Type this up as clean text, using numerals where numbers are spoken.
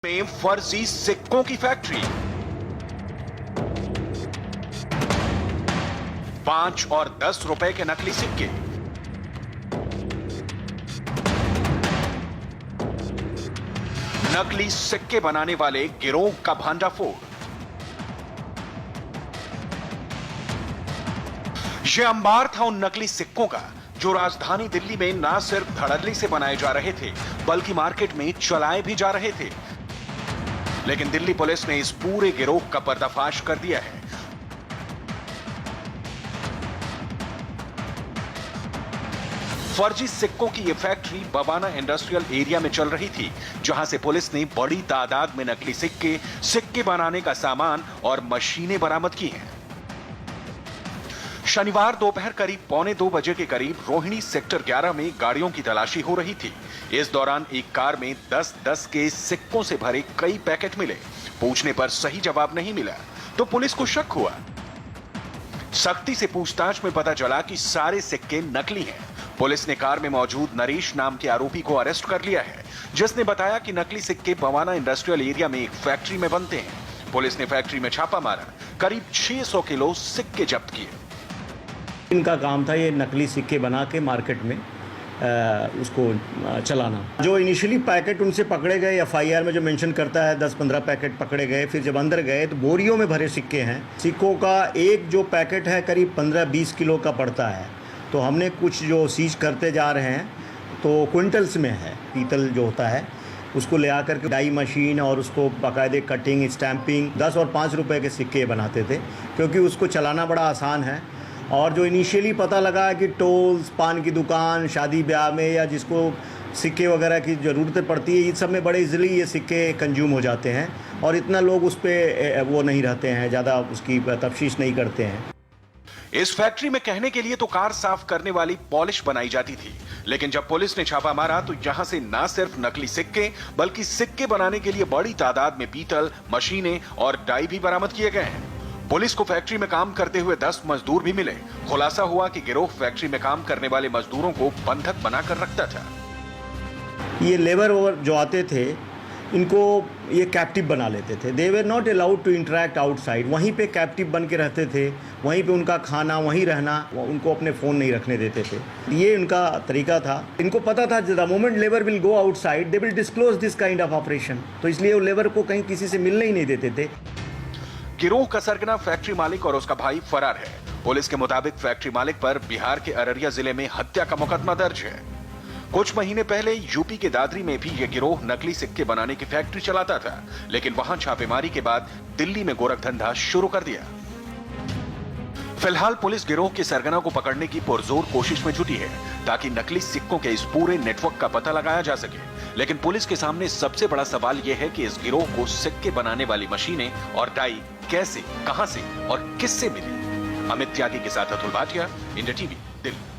में फर्जी सिक्कों की फैक्ट्री। 5 और 10 रुपए के नकली सिक्के। नकली सिक्के बनाने वाले गिरोह का भांडाफोड़। यह अंबार था उन नकली सिक्कों का जो राजधानी दिल्ली में न सिर्फ धड़ल्ले से बनाए जा रहे थे बल्कि मार्केट में चलाए भी जा रहे थे। लेकिन दिल्ली पुलिस ने इस पूरे गिरोह का पर्दाफाश कर दिया है। फर्जी सिक्कों की यह फैक्ट्री बवाना इंडस्ट्रियल एरिया में चल रही थी, जहां से पुलिस ने बड़ी तादाद में नकली सिक्के बनाने का सामान और मशीनें बरामद की हैं। शनिवार दोपहर करीब 1:45 बजे के करीब रोहिणी सेक्टर 11 में गाड़ियों की तलाशी हो रही थी। इस दौरान एक कार में 10-10 के सिक्कों से भरे कई पैकेट मिले। पूछने पर सही जवाब नहीं मिला तो पुलिस को शक हुआ। सख्ती से पूछताछ में पता चला कि सारे सिक्के नकली हैं। पुलिस ने कार में मौजूद नरेश नाम के आरोपी को अरेस्ट कर लिया है, जिसने बताया कि नकली सिक्के बवाना इंडस्ट्रियल एरिया में एक फैक्ट्री में बनते हैं। पुलिस ने फैक्ट्री में छापा मारा, करीब 600 किलो सिक्के जब्त किए। इनका काम था ये नकली सिक्के बना के मार्केट में उसको चलाना। जो इनिशियली पैकेट उनसे पकड़े गए एफआईआर में जो मेंशन करता है 10-15 पैकेट पकड़े गए, फिर जब अंदर गए तो बोरियों में भरे सिक्के हैं। सिक्कों का एक जो पैकेट है करीब 15-20 किलो का पड़ता है। तो हमने कुछ जो सीज करते जा रहे हैं तो क्विंटल्स में है। पीतल जो होता है उसको ले आकर के डाई मशीन और उसको बाकायदे कटिंग स्टैंपिंग 10 और 5 रुपए के सिक्के बनाते थे, क्योंकि उसको चलाना बड़ा आसान है। और जो इनिशियली पता लगा कि टोल्स, पान की दुकान, शादी ब्याह में या जिसको सिक्के वगैरह की ज़रूरतें पड़ती है, इस सब में बड़े इजीली ये सिक्के कंज्यूम हो जाते हैं और इतना लोग उस पर वो नहीं रहते हैं, ज़्यादा उसकी तफ्तीश नहीं करते हैं। इस फैक्ट्री में कहने के लिए तो कार साफ करने वाली पॉलिश बनाई जाती थी, लेकिन जब पुलिस ने छापा मारा तो यहां से न सिर्फ नकली सिक्के बल्कि सिक्के बनाने के लिए बड़ी तादाद में पीतल, मशीनें और डाई भी बरामद किए गए हैं। पुलिस को फैक्ट्री में काम करते हुए 10 मजदूर भी मिले। खुलासा हुआ कि गिरोह फैक्ट्री में काम करने वाले मजदूरों को बंधक बनाकर रखता था। ये लेबर जो आते थे इनको ये कैप्टिव बना लेते थे। They were not allowed to interact outside. वहीं पे कैप्टिव बन के रहते थे, वहीं पे उनका खाना, वहीं रहना, उनको अपने फ़ोन नहीं रखने देते थे। ये उनका तरीका था। इनको पता था the moment labour will go outside they will disclose this kind of operation. तो इसलिए वो लेबर को कहीं किसी से मिलने ही नहीं देते थे। गिरोह का सरगना फैक्ट्री मालिक और उसका भाई फरार है। पुलिस के मुताबिक फैक्ट्री मालिक पर बिहार के अररिया जिले में हत्या का मुकदमा दर्ज है। कुछ महीने पहले यूपी के दादरी में भी यह गिरोह नकली सिक्के बनाने की फैक्ट्री चलाता था, लेकिन वहां छापेमारी के बाद दिल्ली में गोरखधंधा शुरू कर दिया। फिलहाल पुलिस गिरोह के सरगना को पकड़ने की पुरजोर कोशिश में जुटी है ताकि नकली सिक्कों के इस पूरे नेटवर्क का पता लगाया जा सके। लेकिन पुलिस के सामने सबसे बड़ा सवाल यह है कि इस गिरोह को सिक्के बनाने वाली मशीनें और डाई कैसे, कहां से और किससे मिली। अमित त्यागी के साथ अतुल भाटिया, इंडिया टीवी, दिल्ली।